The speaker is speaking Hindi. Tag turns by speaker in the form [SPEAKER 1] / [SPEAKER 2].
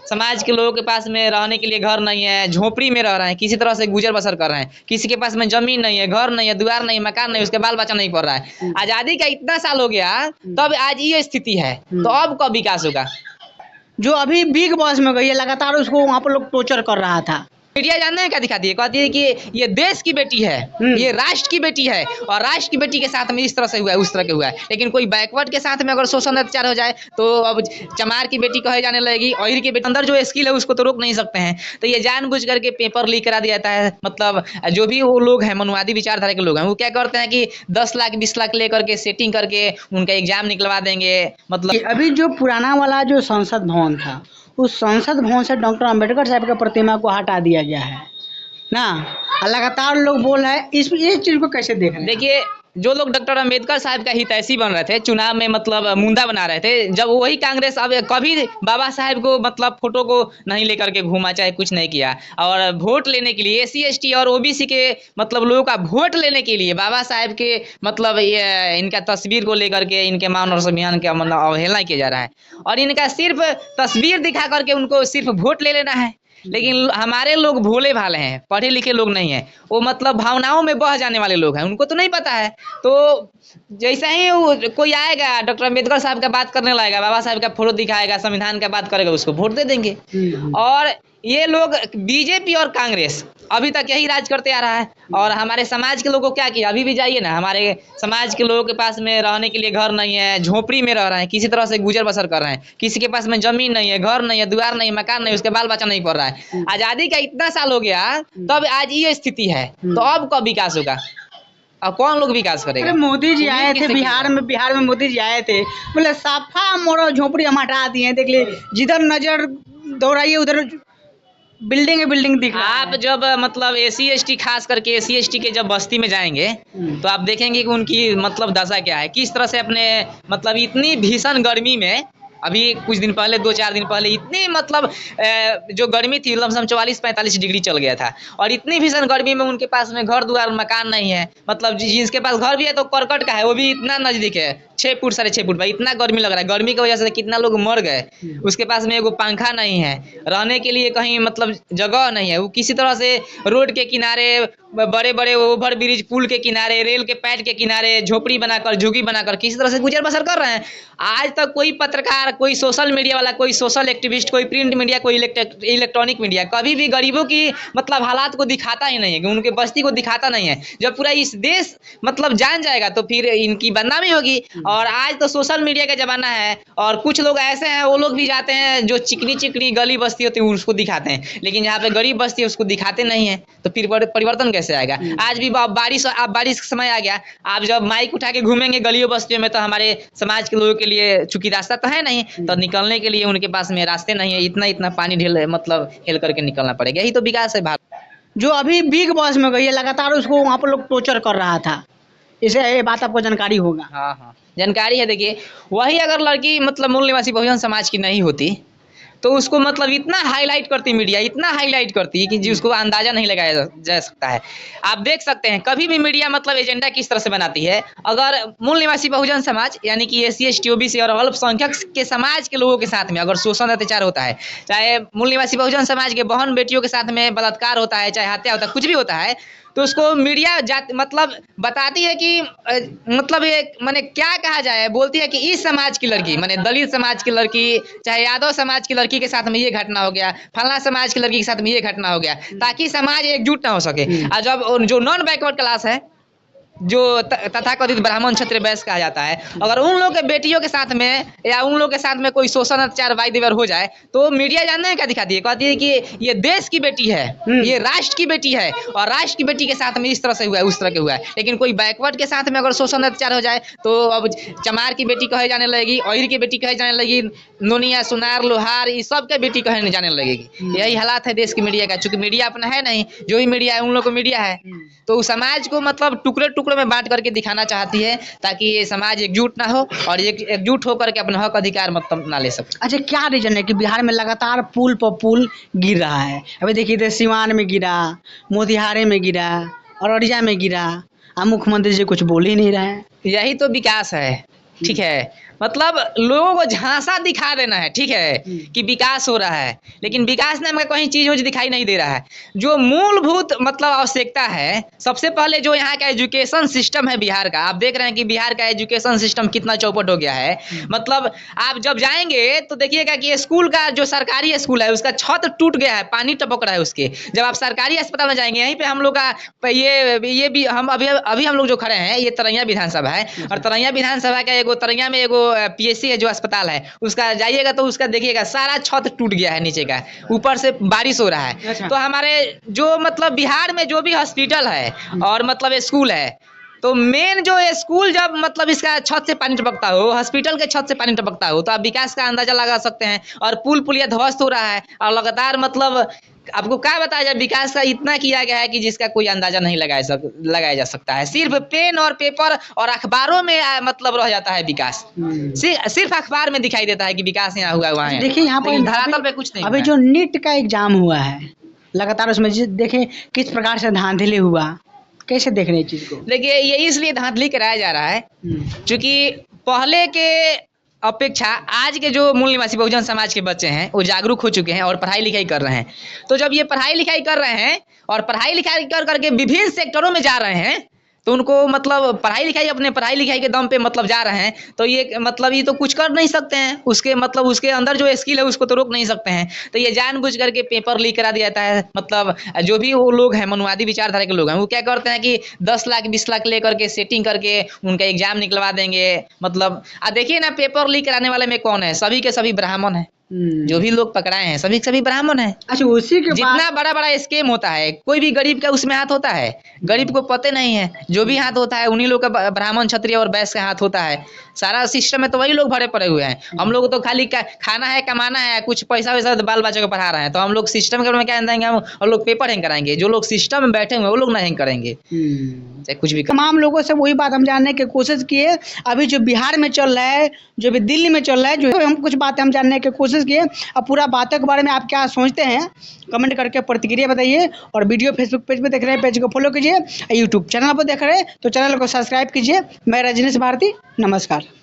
[SPEAKER 1] समाज के लोगों के पास में रहने के लिए घर नहीं है, झोपड़ी में रह रहे हैं, किसी तरह से गुजर बसर कर रहे हैं। किसी के पास में जमीन नहीं है, घर नहीं है, द्वार नहीं, मकान नहीं, उसके बाल बच्चा नहीं पढ़ रहा है। आजादी का इतना साल हो गया, तब आज ये स्थिति है, तो अब कब विकास होगा?
[SPEAKER 2] जो अभी बिग बॉस में गई है, लगातार उसको वहाँ पर लोग टॉर्चर कर रहा था।
[SPEAKER 1] मीडिया जानते हैं क्या दिखाती है? कहती है कि ये देश की बेटी है, ये राष्ट्र की बेटी है, और राष्ट्र की बेटी के साथ में इस तरह से हुआ है, उस तरह के हुआ है। लेकिन कोई बैकवर्ड के साथ में अगर शोषण अत्याचार हो जाए तो अब चमार की बेटी कहे जाने लगेगी, अहिर की बेटी। अंदर जो स्किल है उसको तो रोक नहीं सकते हैं। तो ये जानबूझ करके पेपर लीक करा दिया जाता है। मतलब जो भी वो लोग हैं, मनुवादी विचारधारा के लोग हैं, वो क्या करते हैं कि 10 लाख 20 लाख लेकर के सेटिंग करके उनका एग्जाम निकलवा देंगे। मतलब
[SPEAKER 2] अभी जो पुराना वाला जो संसद भवन था, उस संसद भवन से डॉक्टर अंबेडकर साहब की प्रतिमा को हटा दिया गया है ना। लगातार लोग बोल रहे हैं, इस चीज को कैसे देख रहे हैं?
[SPEAKER 1] देखिए, जो लोग डॉक्टर अंबेडकर साहब का हितैषी बन रहे थे, चुनाव में मतलब मुंदा बना रहे थे, जब वही कांग्रेस अब कभी बाबा साहब को मतलब फोटो को नहीं लेकर के घूमा, चाहे कुछ नहीं किया। और वोट लेने के लिए SC ST और OBC के मतलब लोगों का वोट लेने के लिए बाबा साहब के मतलब ये इनका तस्वीर को लेकर के इनके मान और सम्मान का मतलब अवहेलना किया जा रहा है। और इनका सिर्फ तस्वीर दिखा करके उनको सिर्फ वोट ले लेना है। लेकिन हमारे लोग भोले भाले हैं, पढ़े लिखे लोग नहीं हैं, वो मतलब भावनाओं में बह जाने वाले लोग हैं, उनको तो नहीं पता है। तो जैसा ही कोई आएगा, डॉक्टर अंबेडकर साहब का बात करने लगेगा, बाबा साहब का फोटो दिखाएगा, संविधान का बात करेगा, उसको वोट दे देंगे। और ये लोग बीजेपी और कांग्रेस अभी तक यही राज करते आ रहा है। और हमारे समाज के लोगों को क्या किया? अभी भी जाइए ना, हमारे समाज के लोगों के पास में रहने के लिए घर नहीं है, झोपड़ी में रह रहे हैं, किसी तरह से गुजर बसर कर रहे हैं। किसी के पास में जमीन नहीं है, घर नहीं है, द्वार नहीं, मकान नहीं, उसके बाल बच्चा नहीं पढ़ रहा है। आजादी का इतना साल हो गया, तब आज ये स्थिति है, तो अब कब विकास होगा? अब कौन लोग विकास करेगा?
[SPEAKER 2] मोदी जी आए थे बिहार में मोदी जी आए थे, बोले साफा मोड़ो झोपड़ी हम हटा दिए। देख ली, जिधर नजर दौड़ाइए उधर बिल्डिंग दिख रहा है।
[SPEAKER 1] आप जब मतलब SC ST खास करके SC ST के जब बस्ती में जाएंगे तो आप देखेंगे कि उनकी मतलब दशा क्या है, किस तरह से अपने मतलब इतनी भीषण गर्मी में, अभी कुछ दिन पहले 2-4 दिन पहले इतनी मतलब जो गर्मी थी लमसम 44-45 डिग्री चल गया था। और इतनी भीषण गर्मी में उनके पास में घर द्वार मकान नहीं है। मतलब जिसके पास घर भी है तो करकट का है, वो भी इतना नजदीक है, 6 फुट 6.5 फुट भाई, इतना गर्मी लग रहा है। गर्मी की वजह से कितना लोग मर गए। उसके पास में एगो पंखा नहीं है, रहने के लिए कहीं मतलब जगह नहीं है। वो किसी तरह से रोड के किनारे, बड़े बड़े ओवर ब्रिज पुल के किनारे, रेल के पैड के किनारे झोपड़ी बनाकर, झुग्गी बनाकर किसी तरह से गुजर बसर कर रहे हैं। आज तक कोई पत्रकार, कोई सोशल मीडिया वाला, कोई सोशल एक्टिविस्ट, कोई प्रिंट मीडिया, कोई इलेक्ट्रॉनिक मीडिया कभी भी गरीबों की मतलब हालात को दिखाता ही नहीं है, कि उनके बस्ती को दिखाता नहीं है। जब पूरा इस देश मतलब जान जाएगा तो फिर इनकी बदनामी होगी। और आज तो सोशल मीडिया का जमाना है, और कुछ लोग ऐसे हैं, वो लोग भी जाते हैं जो चिकनी चिकनी गली बस्ती होती है उसको दिखाते हैं, लेकिन जहाँ पे गरीब बस्ती है उसको दिखाते नहीं है। तो फिर परिवर्तन कैसे आएगा? आज भी बारिश का समय आ गया, आप जब माइक उठा के घूमेंगे गलियों बस्तियों में, तो हमारे समाज के लोगों के लिए चूंकि रास्ता तो है नहीं, तो निकलने के लिए उनके पास में रास्ते नहीं है, इतना पानी मतलब हेल करके निकलना पड़ेगा। यही तो विकास है भारत।
[SPEAKER 2] जो अभी बिग बॉस में गई है, लगातार उसको वहाँ पर लोग टॉर्चर कर रहा था। इसे ये बात आपको जानकारी होगा।
[SPEAKER 1] हाँ, जानकारी है। देखिए, वही अगर लड़की मतलब मूल निवासी बहुजन समाज की नहीं होती तो उसको मतलब इतना हाईलाइट करती मीडिया, इतना हाईलाइट करती कि जिसको अंदाजा नहीं लगाया जा सकता है। आप देख सकते हैं कभी भी मीडिया मतलब एजेंडा किस तरह से बनाती है। अगर मूल निवासी बहुजन समाज यानी कि SC ST OBC और अल्पसंख्यक के समाज के लोगों के साथ में अगर शोषण अत्याचार होता है, चाहे मूल निवासी बहुजन समाज के बहन बेटियों के साथ में बलात्कार होता है, चाहे हत्या होता है, कुछ भी होता है, तो उसको मीडिया मतलब बताती है कि मतलब ये माने क्या कहा जाए, बोलती है कि इस समाज की लड़की, माने दलित समाज की लड़की, चाहे यादव समाज की लड़की के साथ में ये घटना हो गया, फलाना समाज की लड़की के साथ में ये घटना हो गया, ताकि समाज एकजुट ना हो सके। और जब जो नॉन बैकवर्ड क्लास है, जो तथाकथित ब्राह्मण क्षत्रिय वैश्य कहा जाता है, अगर उन लोग के बेटियों के साथ में या उन लोग के साथ में कोई शोषण अत्याचार वायदेवर हो जाए, तो मीडिया जानते हैं क्या दिखाती है? कहती है कि ये देश की बेटी है, ये राष्ट्र की बेटी है, और राष्ट्र की बेटी के साथ में इस तरह से हुआ है, उस तरह के हुआ है। लेकिन कोई बैकवर्ड के साथ में अगर शोषण अत्याचार हो जाए तो अब चमार की बेटी कहे जाने लगेगी, अहिर की बेटी कहे जाने लगेगी, नोनिया, सुनार, लोहार, इस सब के बेटी कहे जाने लगेगी। यही हालात है देश की मीडिया का। चूंकि मीडिया अपना है नहीं, जो भी मीडिया है उन लोग को मीडिया है, तो समाज को मतलब टुकड़े टुकड़े में बांट करके दिखाना चाहती है, ताकि ये समाज एकजुट ना हो और एकजुट होकर के अपना हक अधिकार मतलब ना ले सके।
[SPEAKER 2] अच्छा, क्या रीजन है कि बिहार में लगातार पुल पर पुल गिर रहा है? अभी देखिए, इधर सिवान में गिरा, मोतिहारी में गिरा, अररिया में गिरा, अब मुख्यमंत्री जी कुछ बोल ही नहीं रहे हैं।
[SPEAKER 1] यही तो विकास है। ठीक है, मतलब लोगों को झांसा दिखा देना है, ठीक है, कि विकास हो रहा है, लेकिन विकास नाम का कोई चीज मुझे दिखाई नहीं दे रहा है। जो मूलभूत मतलब आवश्यकता है, सबसे पहले जो यहाँ का एजुकेशन सिस्टम है बिहार का, आप देख रहे हैं कि बिहार का एजुकेशन सिस्टम कितना चौपट हो गया है। मतलब आप जब जाएंगे तो देखिएगा कि स्कूल का जो सरकारी स्कूल है उसका छत टूट गया है, पानी टपक रहा है उसके। जब आप सरकारी अस्पताल में जाएंगे, यहीं पे हम लोग का ये भी हम अभी हम लोग जो खड़े हैं, ये तरैया विधानसभा है, और तरैया विधानसभा का एगो तरैया में एगो पीएससी है जो अस्पताल है, उसका जाइएगा तो उसका देखिएगा सारा छत टूट गया है नीचे का, ऊपर से बारिश हो रहा है।
[SPEAKER 2] अच्छा।
[SPEAKER 1] तो हमारे जो मतलब बिहार में जो भी हॉस्पिटल है और मतलब स्कूल है, तो मेन जो स्कूल जब मतलब इसका छत से पानी टपकता हो, हॉस्पिटल के छत से पानी टपकता हो, तो आप विकास का अंदाजा लगा सकते हैं। और पुल पुलिया ध्वस्त हो रहा है और लगातार मतलब आपको क्या बताया जाए, विकास का इतना किया गया है कि जिसका कोई अंदाजा नहीं लगाया जा सकता है। सिर्फ पेन और पेपर और अखबारों में मतलब रह जाता है विकास। सिर्फ अखबार में दिखाई देता है कि विकास यहाँ हुआ वहाँ है।
[SPEAKER 2] देखिए यहाँ पर
[SPEAKER 1] लेकिन धरातल पे कुछ नहीं
[SPEAKER 2] अभी
[SPEAKER 1] हुआ
[SPEAKER 2] जो नीट का एग्जाम हुआ है लगातार, उसमें देखें किस प्रकार से धांधली हुआ, कैसे देख रहे हैं चीज को?
[SPEAKER 1] देखिए ये इसलिए धांधली कराया जा रहा है क्योंकि पहले के अपेक्षा आज के जो मूल निवासी बहुजन समाज के बच्चे हैं वो जागरूक हो चुके हैं और पढ़ाई लिखाई कर रहे हैं। तो जब ये पढ़ाई लिखाई कर रहे हैं और पढ़ाई लिखाई कर करके विभिन्न सेक्टरों में जा रहे हैं, तो उनको मतलब पढ़ाई लिखाई अपने पढ़ाई लिखाई के दम पे मतलब जा रहे हैं, तो ये मतलब ये तो कुछ कर नहीं सकते हैं, उसके मतलब उसके अंदर जो स्किल है उसको तो रोक नहीं सकते हैं। तो ये जानबूझ करके पेपर लीक करा दिया जाता है। मतलब जो भी वो लोग हैं मनुवादी विचारधारा के लोग हैं, वो क्या करते हैं कि 10 लाख 20 लाख ले करके सेटिंग करके उनका एग्जाम निकलवा देंगे। मतलब देखिए ना, पेपर लीक कराने वाले में कौन है? सभी के सभी ब्राह्मण है। जो भी लोग पकड़ाए हैं सभी के सभी ब्राह्मण है।
[SPEAKER 2] अच्छा, उसी के बाद
[SPEAKER 1] जितना बड़ा बड़ा स्केम होता है, कोई भी गरीब का उसमें हाथ होता है, गरीब को पता नहीं है। जो भी हाथ होता है उन्हीं लोग का, ब्राह्मण क्षत्रिय और वैश्य का हाथ होता है। सारा सिस्टम में तो वही लोग भरे पड़े हुए हैं। हम लोग तो खाली खाना है, कमाना है, कुछ पैसा वैसा बाल बच्चे को पढ़ा रहे हैं, तो हम लोग सिस्टम के बारे में क्या जानेंगे? हम लोग पेपर हैंग कराएंगे। जो लोग सिस्टम में बैठे हुए वो लोग ना हैंग करेंगे, चाहे कुछ भी।
[SPEAKER 2] तमाम लोगों से वही बात हम जानने की कोशिश किए। अभी जो बिहार में चल रहा है, जो भी दिल्ली में चल रहा है, जो हम कुछ बातें हम जानने की कोशिश किए। अब पूरा बातों के बारे में आप क्या सोचते हैं, कमेंट करके प्रतिक्रिया बताइए। और वीडियो फेसबुक पेज पे देख रहे हैं, पेज को फॉलो कीजिए। यूट्यूब चैनल पर देख रहे हैं तो चैनल को सब्सक्राइब कीजिए। मैं रजनीश भारती, नमस्कार।